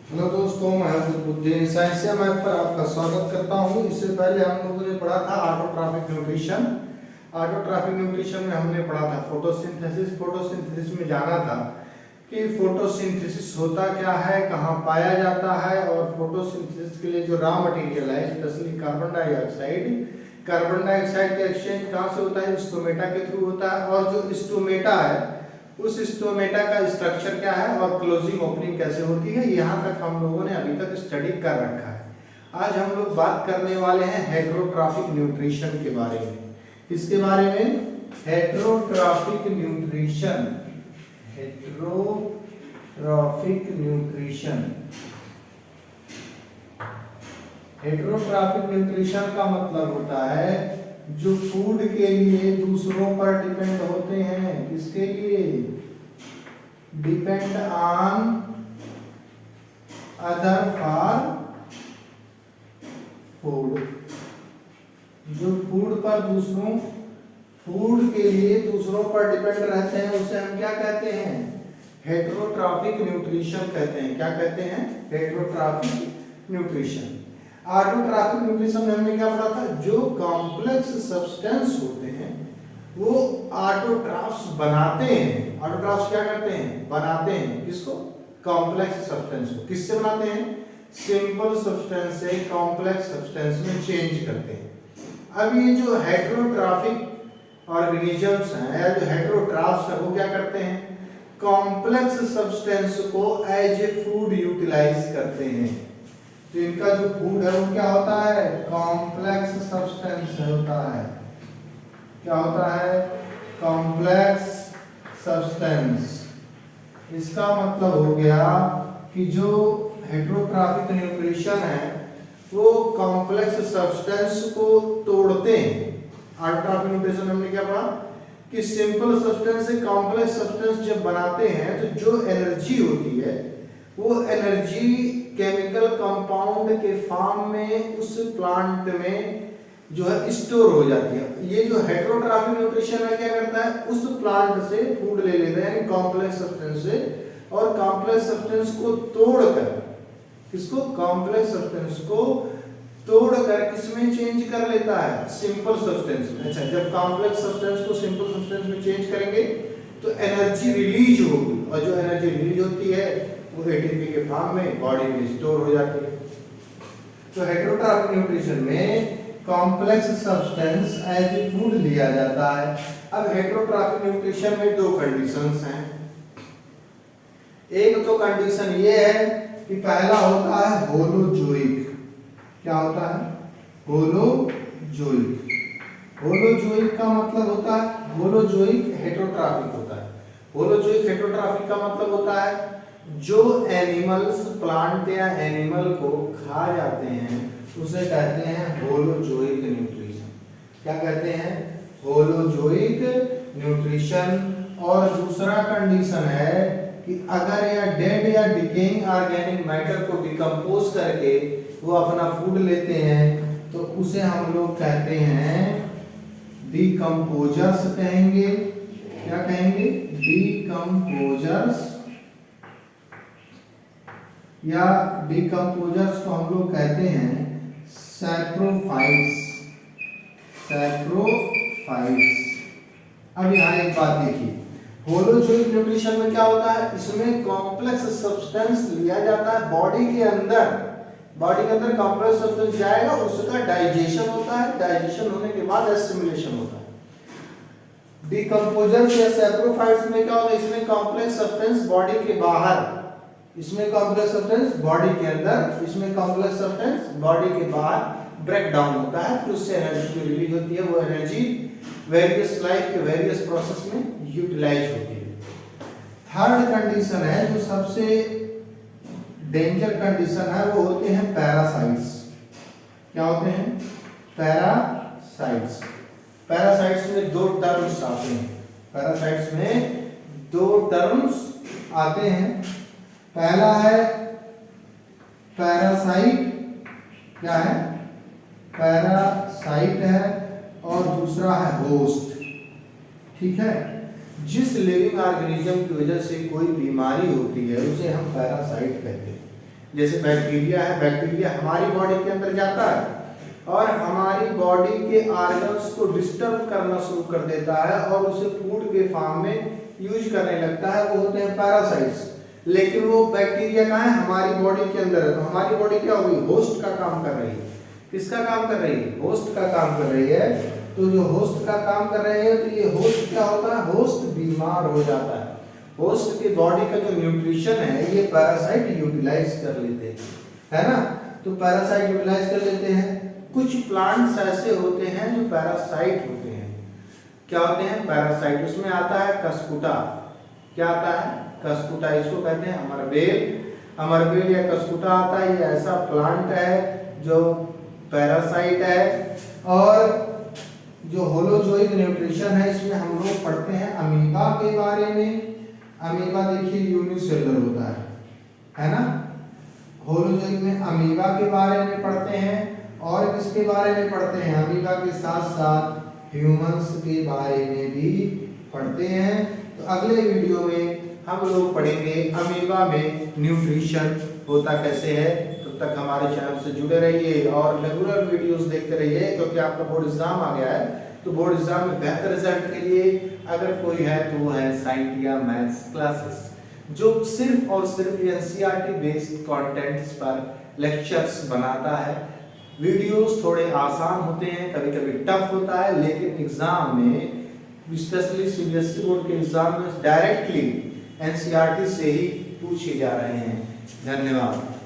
Hello दोस्तों, मैं बुद्धि साइंसिया मैथ पर आपका स्वागत करता हूं। इससे पहले हम लोगों ने पढ़ा था ऑटोट्रॉफिक न्यूट्रिशन। ऑटोट्रॉफिक न्यूट्रिशन में हमने पढ़ा था फोटोसिंथेसिस। फोटोसिंथेसिस में जाना था कि फोटोसिंथेसिस होता क्या है, कहाँ पाया जाता है, और फोटोसिंथेसिस के लिए जो रॉ मटेरियल है, स्पेशली कार्बन डाइऑक्साइड का एक्सचेंज कहाँ से होता है, स्टोमेटा के थ्रू होता है। और जो स्टोमेटा है उस स्टोमेटा का स्ट्रक्चर क्या है और क्लोजिंग ओपनिंग कैसे होती है, यहाँ तक हम लोगों ने अभी तक स्टडी कर रखा है। आज हम लोग बात करने वाले हैं हेटेरोट्रॉफिक न्यूट्रिशन के बारे में। किसके बारे में? Heterotrophic nutrition. Heterotrophic nutrition. Heterotrophic nutrition का मतलब होता है जो फूड के लिए दूसरों पर डिपेंड होते हैं। किसके लिए? Depend on other for food. जो फूड के लिए दूसरों पर डिपेंड रहते हैं उसे हम क्या कहते हैं? हेटेरोट्रॉफिक न्यूट्रिशन कहते हैं। क्या कहते हैं? Heterotrophic nutrition. ऑटोट्रॉफिक न्यूट्रिशन में हमने क्या पढ़ा था? जो कॉम्प्लेक्स सब्सटेंस होते हैं वो ऑटोट्रॉफ्स बनाते हैं। ऑटोट्रॉफ्स क्या करते हैं? बनाते हैं। किसको? कॉम्प्लेक्स सब्सटेंस को। किससे बनाते हैं? सिंपल सब्सटेंस से कॉम्प्लेक्स सब्सटेंस में चेंज करते हैं। अब ये जो हेटेरोट्रॉफिक ऑर्गेनिजम्स हैं या जो हेटेरोट्रॉफ्स हैं वो क्या करते हैं? कॉम्प्लेक्स सब्सटेंस को एज ए फूड यूटिलाइज करते हैं। तो इनका जो फूड है वो क्या होता है? कॉम्प्लेक्स सब्सटेंस होता है। क्या होता है? Complex substance. इसका मतलब हो गया कि जो हेटेरोट्रॉफिक न्यूट्रिशन है वो कॉम्प्लेक्स सब्सटेंस को तोड़ते हैं। ऑटोट्रॉफिक न्यूट्रिशन में हमने क्या पढ़ा कि सिंपल सब्सटेंस से कॉम्प्लेक्स सब्सटेंस जब बनाते हैं तो जो एनर्जी होती है वो एनर्जी केमिकल कंपाउंड के फॉर्म में उस प्लांट में जो है स्टोर हो जाती है। ये जो हेटेरोट्रॉफिक न्यूट्रिशन है क्या करता है? उस प्लांट से फूड ले लेता है यानी कॉम्प्लेक्स सब्सटेंस से, और कॉम्प्लेक्स सब्सटेंस को तोड़कर, किसको? कॉम्प्लेक्स सब्सटेंस को तोड़कर किसमें चेंज कर लेता है? सिंपल सब्सटेंस में। अच्छा, जब कॉम्प्लेक्स सब्सटेंस को सिंपल सब्सटेंस में चेंज करेंगे तो एनर्जी रिलीज होगी, और जो एनर्जी रिलीज होती है वो एटीपी के फॉर्म में बॉडी में स्टोर हो जाती है। तो हेटेरोट्रॉफिक न्यूट्रिशन में complex substance as a food लिया जाता है। अब हेटेरोट्रॉफिक न्यूट्रिशन में दो कंडीशंस हैं। एक तो कंडीशन ये है कि पहला होता है होलोजोइक। क्या होता है? होलोजोइक। होलोजोइक का मतलब होता है, होलोजोइक हेटेरोट्रॉफिक होता है। होलोजोइक हेटेरोट्रॉफिक का मतलब होता है जो एनिमल्स प्लांट या एनिमल को खा जाते हैं उसे कहते हैं होलोजोइक न्यूट्रिशन। क्या कहते हैं? Holozoic nutrition. और दूसरा कंडीशन है कि अगर यह डेड या डिकेइंग ऑर्गेनिक मैटर को डिकम्पोज करके वो अपना फूड लेते हैं तो उसे हम लोग कहते हैं डिकम्पोजर्स कहेंगे। क्या कहेंगे? डिकम्पोजर्स। या डिकम्पोजर्स को हम लोग कहते हैं सैप्रोफाइट्स। सैप्रोफाइट्स। अब यहाँ एक बात देखिए, होलोजोइक न्यूट्रिशन में क्या होता है? इसमें कॉम्प्लेक्स सब्सटेंस लिया जाता है बॉडी के अंदर। बॉडी के अंदर कॉम्प्लेक्स सब्सटेंस जाएगा, उसका डाइजेशन होता है। डाइजेशन होने के बाद एसिमिलेशन होता है। डिकम्पोजर्स या सैप्रोफाइट्स में क्या होता है? इसमें कॉम्प्लेक्स सब्सटेंस बॉडी के बाहर, इसमें कॉम्प्लेक्स सब्सटेंस बॉडी के अंदर, इसमें कॉम्प्लेक्स सब्सटेंस बॉडी के बाहर ब्रेक डाउन होता है, फिर उससे एनर्जी जो रिलीज होती है वो एनर्जी वेरियस लाइफ के वेरियस प्रोसेस में यूटिलाइज होती है। थर्ड कंडीशन है जो सबसे डेंजर कंडीशन है, वो होते हैं पैरासाइट्स। क्या होते हैं? पैरासाइट्स। पैरासाइट्स में दो टर्म्स आते हैं। पैरासाइट्स में दो टर्म्स आते हैं। पहला है पैरासाइट। क्या है? पैरासाइट है। और दूसरा है होस्ट। ठीक है? जिस लिविंग ऑर्गेनिज्म की वजह से कोई बीमारी होती है उसे हम पैरासाइट कहते हैं। जैसे बैक्टीरिया है, बैक्टीरिया हमारी बॉडी के अंदर जाता है और हमारी बॉडी के ऑर्गन्स को डिस्टर्ब करना शुरू कर देता है और उसे फूड के फॉर्म में यूज करने लगता है, वो होते हैं पैरासाइट्स। लेकिन वो बैक्टीरिया कहाँ है? हमारी बॉडी के अंदर है। तो हमारी बॉडी क्या होगी? होस्ट का काम कर रही है। किसका काम कर रही है? होस्ट का काम कर रही है। तो जो होस्ट का काम कर रहे हैं, तो ये होस्ट क्या होता है? होस्ट बीमार हो जाता है। होस्ट की बॉडी का जो न्यूट्रिशन है ये पैरासाइट यूटिलाइज कर लेते हैं, है ना। तो पैरासाइट यूटिलाइज कर लेते हैं। कुछ प्लांट्स ऐसे होते हैं जो पैरासाइट होते हैं। क्या होते हैं? पैरासाइट। उसमें आता है कस्कुटा। क्या आता है? कस्कुटा। इसको कहते हैं अमरबेल। अमरबेल या कस्कुटा आता है। ये ऐसा प्लांट है जो पैरासाइट है। और जो होलोजोइक न्यूट्रिशन है, इसमें हम लोग पढ़ते हैं अमीबा के बारे में। अमीबा देखिए यूनिसेलुलर होता है ना। होलोजोइक में अमीबा के बारे में पढ़ते हैं। और किसके बारे में पढ़ते हैं? अमीबा के साथ साथ ह्यूमंस के बारे में भी पढ़ते हैं। तो अगले वीडियो में हम लोग पढ़ेंगे अमीबा में न्यूट्रिशन होता कैसे है। तब तक हमारे चैनल से जुड़े रहिए और रेगुलर वीडियोस देखते रहिए, क्योंकि आपका बोर्ड एग्जाम आ गया है। तो बोर्ड एग्जाम में बेहतर रिजल्ट के लिए अगर कोई है तो वो है साइंटिया मैथ्स क्लासेस, जो सिर्फ और सिर्फ एनसीईआरटी बेस्ड कंटेंट्स पर लेक्चर्स बनाता है। वीडियोस थोड़े आसान होते हैं, कभी कभी टफ होता है, लेकिन एग्जाम में स्पेशली सीबीएसई बोर्ड के एग्जाम में डायरेक्टली एनसीईआरटी से ही पूछे जा रहे हैं। धन्यवाद।